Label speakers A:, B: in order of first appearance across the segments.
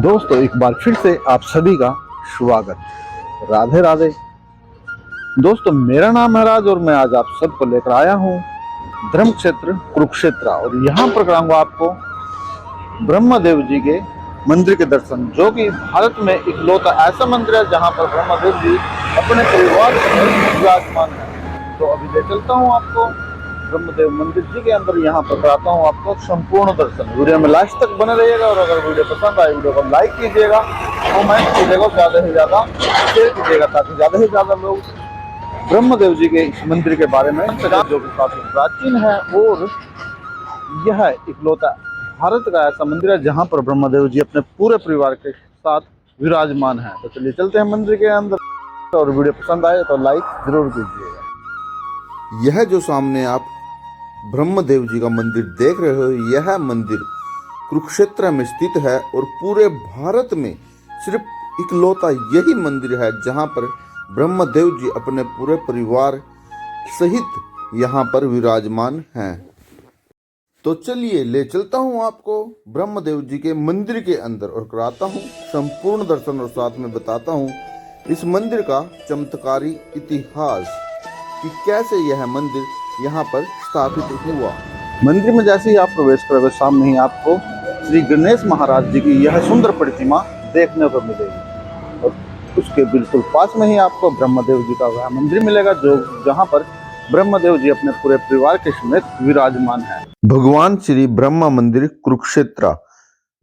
A: दोस्तों एक बार फिर से आप सभी का स्वागत। राधे राधे। दोस्तों मेरा नाम है राज और मैं आज आप सबको लेकर आया हूँ धर्म क्षेत्र कुरुक्षेत्र और यहाँ पर कराऊंगा आपको ब्रह्मदेव जी के मंदिर के दर्शन, जो कि भारत में इकलौता ऐसा मंदिर है जहाँ पर ब्रह्मदेव जी अपने परिवार से विराजमान है। तो अभी ले चलता हूँ आपको ब्रह्मदेव मंदिर जी के अंदर, यहाँ पर कराता हूँ आपको संपूर्ण दर्शन। वीडियो में लास्ट तक बने रहिएगा और अगर वीडियो पसंद आए वीडियो को लाइक कीजिएगा, कमेंट कीजिएगा, ज़्यादा से ज़्यादा शेयर कीजिएगा ताकि ज़्यादा से ज़्यादा लोग ब्रह्मदेव जी के इस मंदिर के बारे में, जो कि काफी प्राचीन है और यह इकलौता भारत का ऐसा मंदिर है जहाँ पर ब्रह्मदेव जी अपने पूरे परिवार के साथ विराजमान है। तो चलिए चलते हैं मंदिर के अंदर और वीडियो पसंद आए तो लाइक जरूर कीजिएगा।
B: यह जो सामने आप ब्रह्मदेव जी का मंदिर देख रहे हो, यह मंदिर कुरुक्षेत्र में स्थित है और पूरे भारत में सिर्फ इकलौता यही मंदिर है जहां पर ब्रह्मदेव जी अपने पूरे परिवार सहित यहां पर विराजमान हैं। तो चलिए ले चलता हूं आपको ब्रह्मदेव जी के मंदिर के अंदर और कराता हूं संपूर्ण दर्शन और साथ में बताता हूं इस मंदिर का चमत्कारी इतिहास कि कैसे यह मंदिर यहाँ पर स्थापित हुआ।
A: मंदिर में जैसे ही आप प्रवेश करोगे सामने ही आपको श्री गणेश महाराज जी की यह सुंदर प्रतिमा देखने को मिलेगी और उसके बिल्कुल पास में ही आपको ब्रह्मदेव जी का वह मंदिर मिलेगा जो जहाँ पर ब्रह्मदेव जी अपने पूरे परिवार के समेत विराजमान है।
B: भगवान श्री ब्रह्मा मंदिर कुरुक्षेत्र।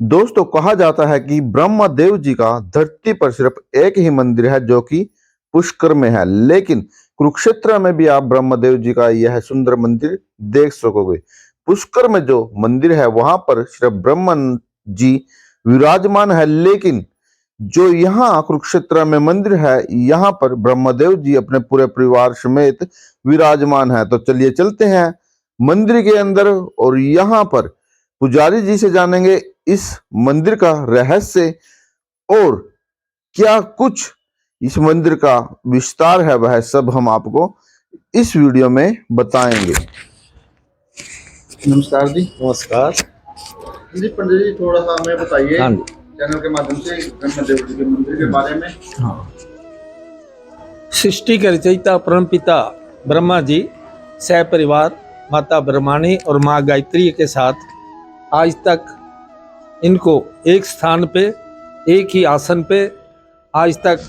B: दोस्तों कहा जाता है कि ब्रह्मदेव जी का धरती पर सिर्फ एक ही मंदिर है जो कि पुष्कर में है, लेकिन कुरुक्षेत्र में भी आप ब्रह्मदेव जी का यह सुंदर मंदिर देख सकोगे। पुष्कर में जो मंदिर है वहां पर सिर्फ ब्रह्मा जी विराजमान है, लेकिन जो यहाँ कुरुक्षेत्र में मंदिर है यहाँ पर ब्रह्मदेव जी अपने पूरे परिवार समेत विराजमान है। तो चलिए चलते हैं मंदिर के अंदर और यहाँ पर पुजारी जी से जानेंगे इस मंदिर का रहस्य और क्या कुछ इस मंदिर का विस्तार है, वह सब हम आपको इस वीडियो में बताएंगे।
A: नमस्कार जी।
C: नमस्कार
A: जी पंडित जी थोड़ा सा हमें बताइए
C: हाँ
A: चैनल के माध्यम से ब्रह्मदेव जी के मंदिर के बारे में।
C: हाँ। सृष्टि के रचयिता परमपिता ब्रह्मा जी सह परिवार माता ब्रह्माणी और माँ गायत्री के साथ आज तक इनको एक स्थान पे एक ही आसन पे आज तक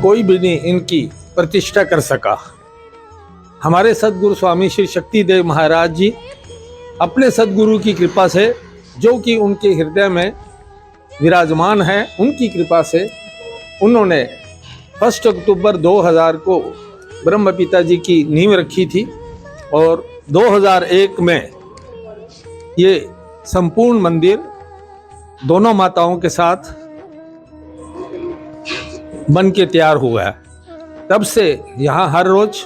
C: कोई भी नहीं इनकी प्रतिष्ठा कर सका। हमारे सदगुरु स्वामी श्री शक्तिदेव महाराज जी अपने सदगुरु की कृपा से, जो कि उनके हृदय में विराजमान है, उनकी कृपा से उन्होंने 1 अक्टूबर 2000 को ब्रह्म पिता जी की नींव रखी थी और 2001 में ये संपूर्ण मंदिर दोनों माताओं के साथ बन के तैयार हुआ है। तब से यहाँ हर रोज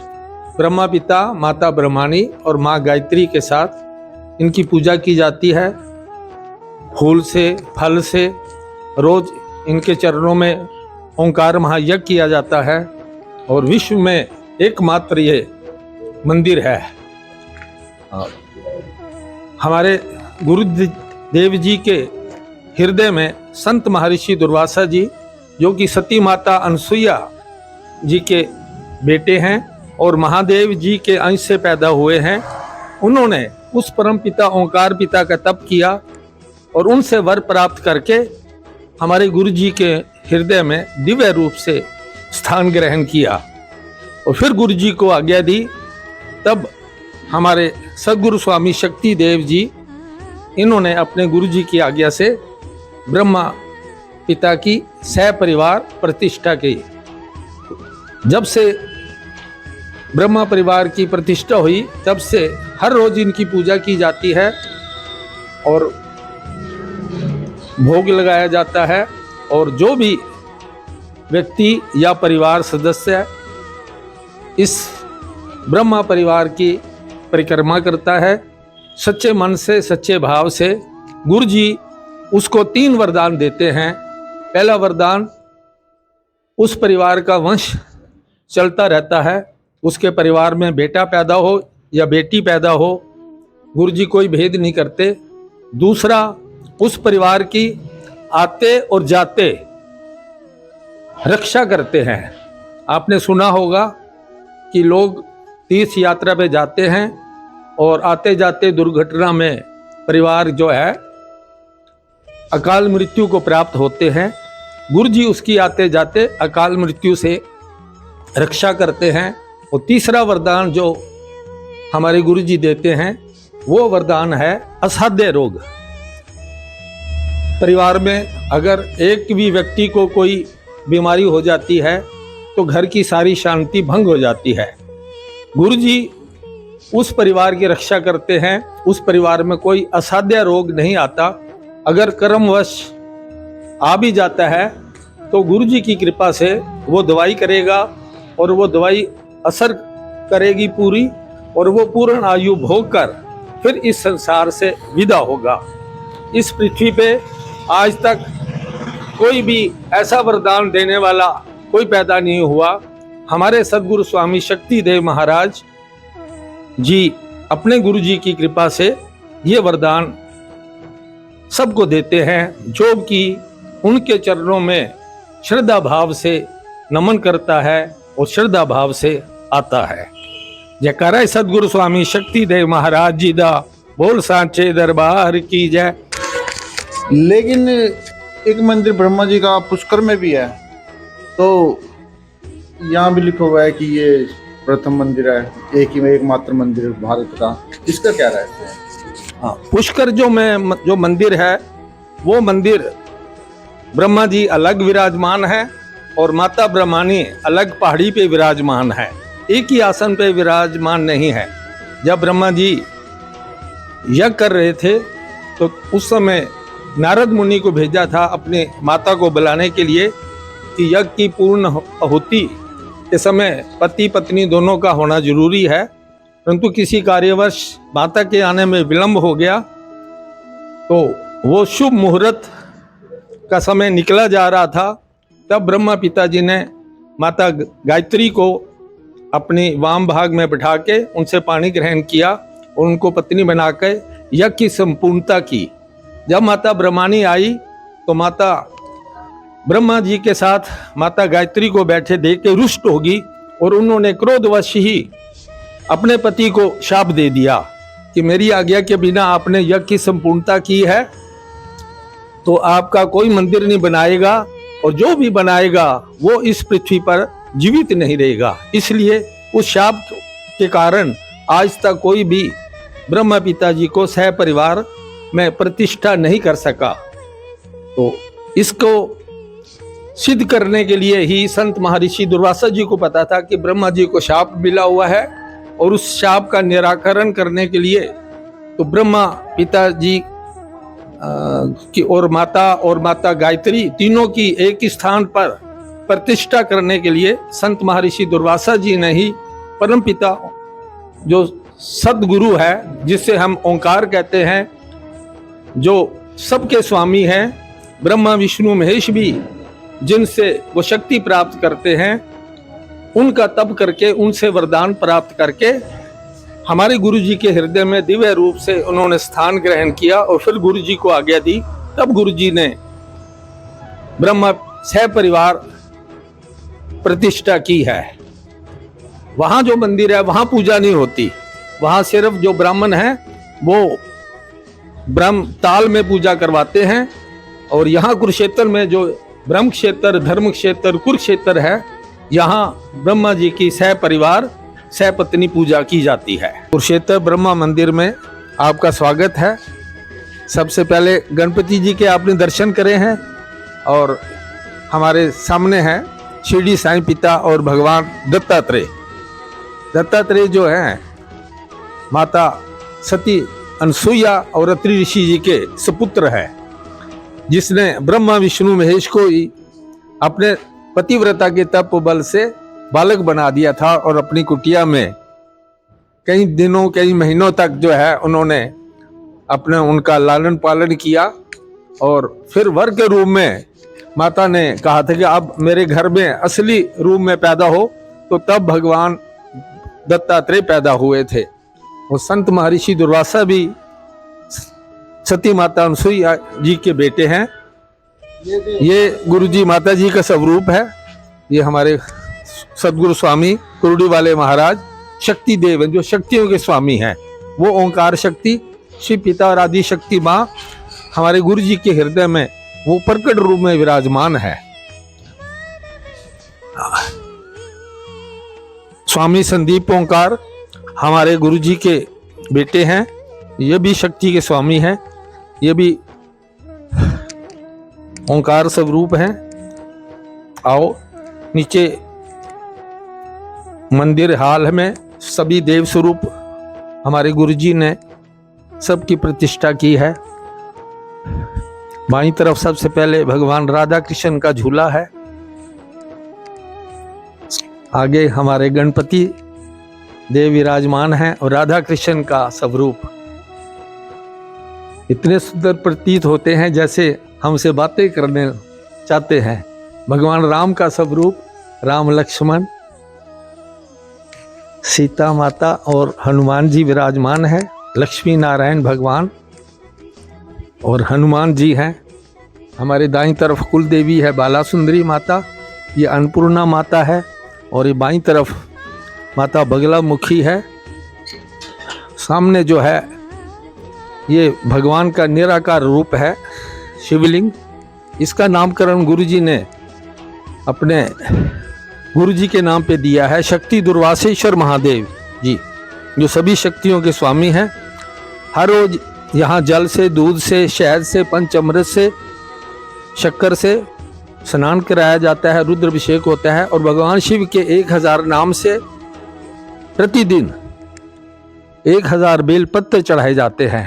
C: ब्रह्मा पिता माता ब्रह्माणी और माँ गायत्री के साथ इनकी पूजा की जाती है। फूल से फल से रोज इनके चरणों में ओंकार महायज्ञ किया जाता है और विश्व में एकमात्र ये मंदिर है। हमारे गुरुदेव जी के हृदय में संत महर्षि दुर्वासा जी, जो कि सती माता अनसुईया जी के बेटे हैं और महादेव जी के अंश से पैदा हुए हैं, उन्होंने उस परम पिता ओंकार पिता का तप किया और उनसे वर प्राप्त करके हमारे गुरु जी के हृदय में दिव्य रूप से स्थान ग्रहण किया और फिर गुरु जी को आज्ञा दी। तब हमारे सदगुरु स्वामी शक्ति देव जी, इन्होंने अपने गुरु जी की आज्ञा से ब्रह्मा पिता की सह परिवार प्रतिष्ठा की। जब से ब्रह्मा परिवार की प्रतिष्ठा हुई तब से हर रोज इनकी पूजा की जाती है और भोग लगाया जाता है और जो भी व्यक्ति या परिवार सदस्य इस ब्रह्मा परिवार की परिक्रमा करता है सच्चे मन से सच्चे भाव से, गुरु जी उसको 3 वरदान देते हैं। पहला वरदान, उस परिवार का वंश चलता रहता है, उसके परिवार में बेटा पैदा हो या बेटी पैदा हो, गुरु जी कोई भेद नहीं करते। दूसरा, उस परिवार की आते और जाते रक्षा करते हैं। आपने सुना होगा कि लोग तीर्थ यात्रा पे जाते हैं और आते जाते दुर्घटना में परिवार जो है अकाल मृत्यु को प्राप्त होते हैं। गुरु जी उसकी आते जाते अकाल मृत्यु से रक्षा करते हैं। और तीसरा वरदान जो हमारे गुरु जी देते हैं वो वरदान है असाध्य रोग। परिवार में अगर एक भी व्यक्ति को कोई बीमारी हो जाती है तो घर की सारी शांति भंग हो जाती है। गुरु जी उस परिवार की रक्षा करते हैं, उस परिवार में कोई असाध्य रोग नहीं आता। अगर कर्मवश आ भी जाता है तो गुरु जी की कृपा से वो दवाई करेगा और वो दवाई असर करेगी पूरी, और वो पूर्ण आयु भोग कर फिर इस संसार से विदा होगा। इस पृथ्वी पे आज तक कोई भी ऐसा वरदान देने वाला कोई पैदा नहीं हुआ। हमारे सदगुरु स्वामी शक्तिदेव महाराज जी अपने गुरु जी की कृपा से ये वरदान सबको देते हैं, जो कि उनके चरणों में श्रद्धा भाव से नमन करता है और श्रद्धा भाव से आता है। जयकारा सदगुरु स्वामी शक्तिदेव महाराज जी दा, बोल सांचे दरबार की जय।
A: लेकिन एक मंदिर ब्रह्मा जी का पुष्कर में भी है, तो यहाँ भी लिखा हुआ है कि ये प्रथम मंदिर है, एकमात्र मंदिर भारत का। इसका क्या रहता है?
C: हाँ, पुष्कर जो मंदिर है वो मंदिर ब्रह्मा जी अलग विराजमान है और माता ब्रह्मानी अलग पहाड़ी पे विराजमान है, एक ही आसन पे विराजमान नहीं है। जब ब्रह्मा जी यज्ञ कर रहे थे तो उस समय नारद मुनि को भेजा था अपने माता को बुलाने के लिए कि यज्ञ की पूर्ण आहुति के समय पति पत्नी दोनों का होना जरूरी है, परंतु किसी कार्यवश माता के आने में विलंब हो गया। तो वो शुभ मुहूर्त का समय निकला जा रहा था, तब ब्रह्मा पिताजी ने माता गायत्री को अपने वाम भाग में बिठा के उनसे पानी ग्रहण किया और उनको पत्नी बनाकर यज्ञ की संपूर्णता की। जब माता ब्रह्मानी आई तो माता ब्रह्मा जी के साथ माता गायत्री को बैठे देख के रुष्ट होगी और उन्होंने क्रोधवश ही अपने पति को शाप दे दिया कि मेरी आज्ञा के बिना आपने यज्ञ की संपूर्णता की है तो आपका कोई मंदिर नहीं बनाएगा, और जो भी बनाएगा वो इस पृथ्वी पर जीवित नहीं रहेगा। इसलिए उस शाप के कारण आज तक कोई भी ब्रह्मा पिताजी को सह परिवार में प्रतिष्ठा नहीं कर सका। तो इसको सिद्ध करने के लिए ही संत महर्षि दुर्वासा जी को पता था कि ब्रह्मा जी को शाप मिला हुआ है, और उस शाप का निराकरण करने के लिए तो ब्रह्मा पिताजी की और माता गायत्री तीनों की एक स्थान पर प्रतिष्ठा करने के लिए संत महर्षि दुर्वासा जी ने ही परम पिता जो सदगुरु है, जिसे हम ओंकार कहते हैं, जो सबके स्वामी हैं, ब्रह्मा विष्णु महेश भी जिनसे वो शक्ति प्राप्त करते हैं, उनका तप करके उनसे वरदान प्राप्त करके हमारे गुरु जी के हृदय में दिव्य रूप से उन्होंने स्थान ग्रहण किया और फिर गुरु जी को आज्ञा दी। तब गुरु जी ने ब्रह्मा सह परिवार प्रतिष्ठा की है। वहां जो मंदिर है वहां पूजा नहीं होती, वहां सिर्फ जो ब्राह्मण है वो ब्रह्म ताल में पूजा करवाते हैं। और यहाँ कुरुक्षेत्र में जो ब्रह्म क्षेत्र, धर्म क्षेत्र, कुरुक्षेत्र है, यहाँ ब्रह्मा जी की सह परिवार सह पत्नी पूजा की जाती है। कुरुक्षेत्र ब्रह्मा मंदिर में आपका स्वागत है। सबसे पहले गणपति जी के आपने दर्शन करे हैं और हमारे सामने हैं शिरडी साईं पिता और भगवान दत्तात्रेय। दत्तात्रेय जो हैं माता सती अनसुईया और अत्रि ऋषि जी के सुपुत्र है, जिसने ब्रह्मा विष्णु महेश को ही अपने पतिव्रता के तप बल से बालक बना दिया था और अपनी कुटिया में कई दिनों कई महीनों तक जो है उन्होंने अपने उनका लालन पालन किया। और फिर वर के रूप में माता ने कहा था कि अब मेरे घर में असली रूप में पैदा हो, तो तब भगवान दत्तात्रेय पैदा हुए थे। और संत महर्षि दुर्वासा भी सती माता अनसुईया जी के बेटे हैं। ये गुरु जी माता जी का स्वरूप है। ये हमारे सदगुरु स्वामी कुरुडी वाले महाराज शक्ति देव हैं, जो शक्तियों के स्वामी हैं। वो ओंकार शक्ति शिव पिता और आदि शक्ति माँ हमारे गुरु जी के हृदय में वो प्रकट रूप में विराजमान है। स्वामी संदीप ओंकार हमारे गुरु जी के बेटे हैं। ये भी शक्ति के स्वामी हैं। ये भी ओंकार स्वरूप हैं। आओ नीचे मंदिर हाल में सभी देव स्वरूप हमारे गुरुजी ने सबकी प्रतिष्ठा की है। बाईं तरफ सबसे पहले भगवान राधा कृष्ण का झूला है। आगे हमारे गणपति देव विराजमान हैं और राधा कृष्ण का स्वरूप इतने सुंदर प्रतीत होते हैं जैसे हमसे बातें करने चाहते हैं। भगवान राम का स्वरूप राम लक्ष्मण सीता माता और हनुमान जी विराजमान है। लक्ष्मी नारायण भगवान और हनुमान जी हैं। हमारे दाईं तरफ कुल देवी है बाला सुंदरी माता, ये अन्नपूर्णा माता है। और ये बाईं तरफ माता बगला मुखी है। सामने जो है ये भगवान का निराकार रूप है शिवलिंग। इसका नामकरण गुरुजी ने अपने गुरुजी के नाम पे दिया है, शक्ति दुर्वासेश्वर महादेव जी, जो सभी शक्तियों के स्वामी हैं। हर रोज यहाँ जल से, दूध से, शहद से, पंचामृत से, शक्कर से स्नान कराया जाता है, रुद्राभिषेक होता है और भगवान शिव के 1000 नाम से प्रतिदिन 1000 बेलपत्र चढ़ाए जाते हैं।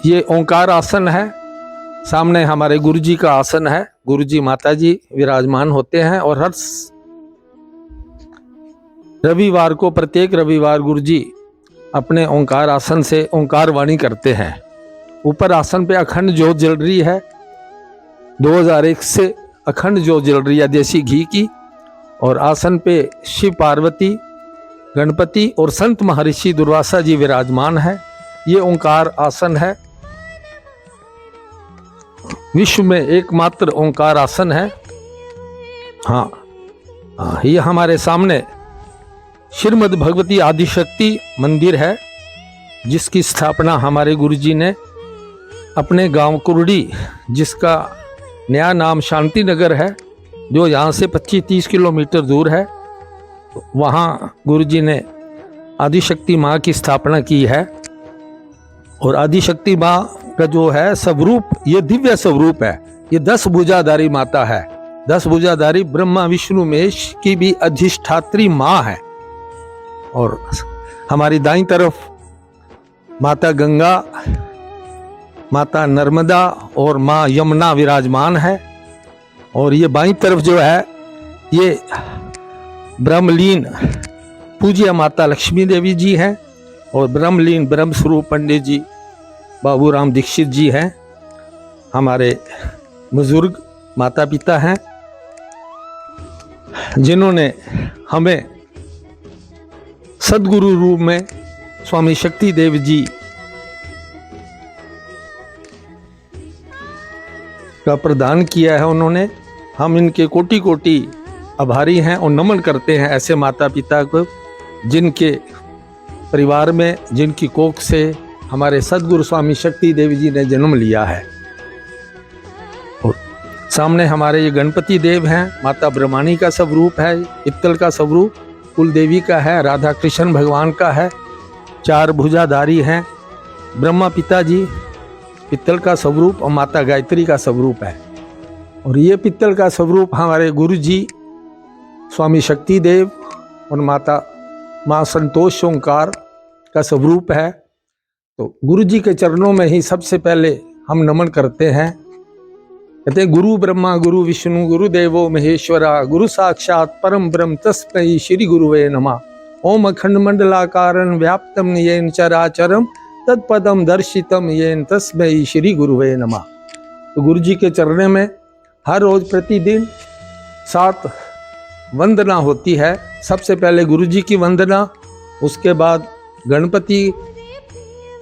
C: ये ओंकार आसन है। सामने हमारे गुरुजी का आसन है। गुरुजी माता जी विराजमान होते हैं और हर रविवार को, प्रत्येक रविवार गुरुजी अपने ओंकार आसन से ओंकार वाणी करते हैं। ऊपर आसन पे अखंड ज्योत जल रही है। 2001 से अखंड ज्योत जल रही है देसी घी की। और आसन पे शिव पार्वती, गणपति और संत महर्षि दुर्वासा जी विराजमान है। ये ओंकार आसन है, विश्व में एकमात्र ओंकार आसन है। हाँ, ये हमारे सामने श्रीमद् भगवती आदिशक्ति मंदिर है, जिसकी स्थापना हमारे गुरुजी ने अपने गांव कुरुडी, जिसका नया नाम शांति नगर है, जो यहाँ से 25-30 किलोमीटर दूर है, वहाँ गुरुजी ने आदिशक्ति माँ की स्थापना की है। और आदिशक्ति माँ का जो है स्वरूप, ये दिव्य स्वरूप है। ये 10 भुजाधारी माता है। 10 भुजाधारी ब्रह्मा विष्णु महेश की भी अधिष्ठात्री माँ है। और हमारी दाईं तरफ माता गंगा, माता नर्मदा और माँ यमुना विराजमान है। और ये बाईं तरफ जो है ये ब्रह्मलीन पूज्य माता लक्ष्मी देवी जी हैं। और ब्रह्मलीन ब्रह्म स्वरूप पंडित जी बाबूराम दीक्षित जी हैं, हमारे बुजुर्ग माता पिता हैं, जिन्होंने हमें सदगुरु रूप में स्वामी शक्ति देव जी का प्रदान किया है उन्होंने। हम इनके कोटि कोटि आभारी हैं और नमन करते हैं ऐसे माता पिता को, जिनके परिवार में, जिनकी कोख से हमारे सदगुरु स्वामी शक्ति देवी जी ने जन्म लिया है। और सामने हमारे ये गणपति देव हैं। माता ब्रह्माणी का स्वरूप है, पित्तल का स्वरूप कुल देवी का है, राधा कृष्ण भगवान का है, 4 भुजाधारी हैं। ब्रह्मा पिता जी पित्तल का स्वरूप और माता गायत्री का स्वरूप है। और ये पित्तल का स्वरूप हमारे गुरु जी स्वामी शक्ति देव और माता माँ संतोष ओंकार का स्वरूप है। तो गुरु जी के चरणों में ही सबसे पहले हम नमन करते हैं। कहते हैं गुरु ब्रह्मा गुरु विष्णु गुरु देवो महेश्वरा गुरु साक्षात परम ब्रह्म तस्मै श्री गुरुवे नमः। ओम अखंड मंडलाकारं व्याप्तं येन चराचरं तत्पदम दर्शितम येन तस्मै श्री गुरुवे नमः। तो गुरु जी के चरणों में हर रोज प्रतिदिन 7 वंदना होती है। सबसे पहले गुरु जी की वंदना, उसके बाद गणपति,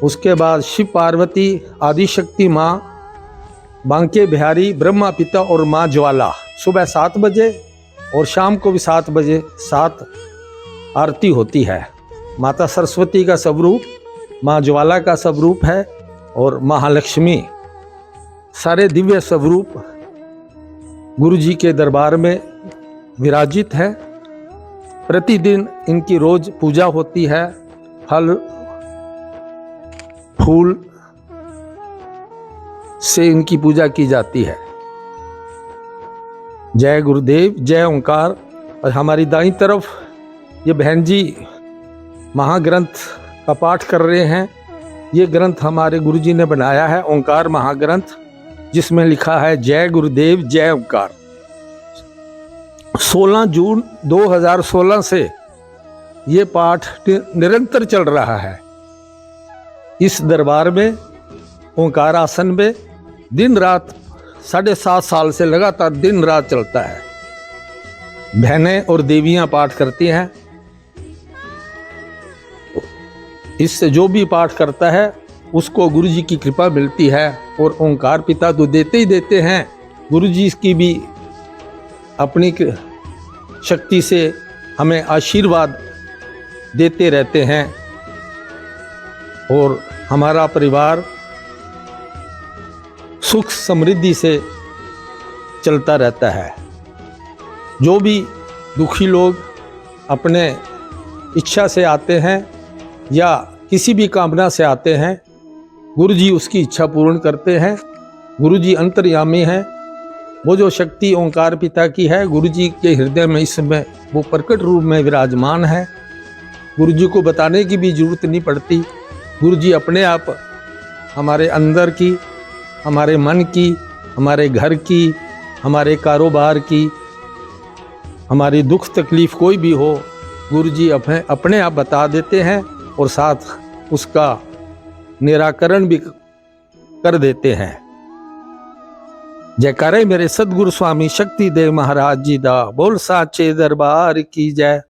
C: उसके बाद शिव पार्वती आदिशक्ति माँ बांके बिहारी ब्रह्मा पिता और माँ ज्वाला सुबह 7 बजे और शाम को भी 7 बजे 7 आरती होती है। माता सरस्वती का स्वरूप माँ ज्वाला का स्वरूप है और महालक्ष्मी सारे दिव्य स्वरूप गुरु जी के दरबार में विराजित है। प्रतिदिन इनकी रोज पूजा होती है, फल फूल से इनकी पूजा की जाती है। जय गुरुदेव, जय ओंकार। और हमारी दाईं तरफ ये बहन जी महाग्रंथ का पाठ कर रहे हैं। ये ग्रंथ हमारे गुरुजी ने बनाया है, ओंकार महाग्रंथ, जिसमें लिखा है जय गुरुदेव जय ओंकार। 16 जून 2016 से ये पाठ निरंतर चल रहा है। इस दरबार में ओंकार आसन में दिन रात 7.5 साल से लगातार दिन रात चलता है। बहनें और देवियां पाठ करती हैं। इससे जो भी पाठ करता है उसको गुरु जी की कृपा मिलती है। और ओंकार पिता तो देते ही देते हैं, गुरु जी की भी अपनी शक्ति से हमें आशीर्वाद देते रहते हैं। और हमारा परिवार सुख समृद्धि से चलता रहता है। जो भी दुखी लोग अपने इच्छा से आते हैं या किसी भी कामना से आते हैं, गुरु जी उसकी इच्छा पूर्ण करते हैं। गुरु जी अंतर्यामी हैं। वो जो शक्ति ओंकार पिता की है, गुरु जी के हृदय में इस समय वो प्रकट रूप में विराजमान है। गुरु जी को बताने की भी जरूरत नहीं पड़ती। गुरु जी अपने आप हमारे अंदर की, हमारे मन की, हमारे घर की, हमारे कारोबार की, हमारी दुख तकलीफ कोई भी हो, गुरु जी अपने आप बता देते हैं और साथ उसका निराकरण भी कर देते हैं। जयकारे मेरे सदगुरु स्वामी शक्ति देव महाराज जी दा। बोल साचे दरबार की जय।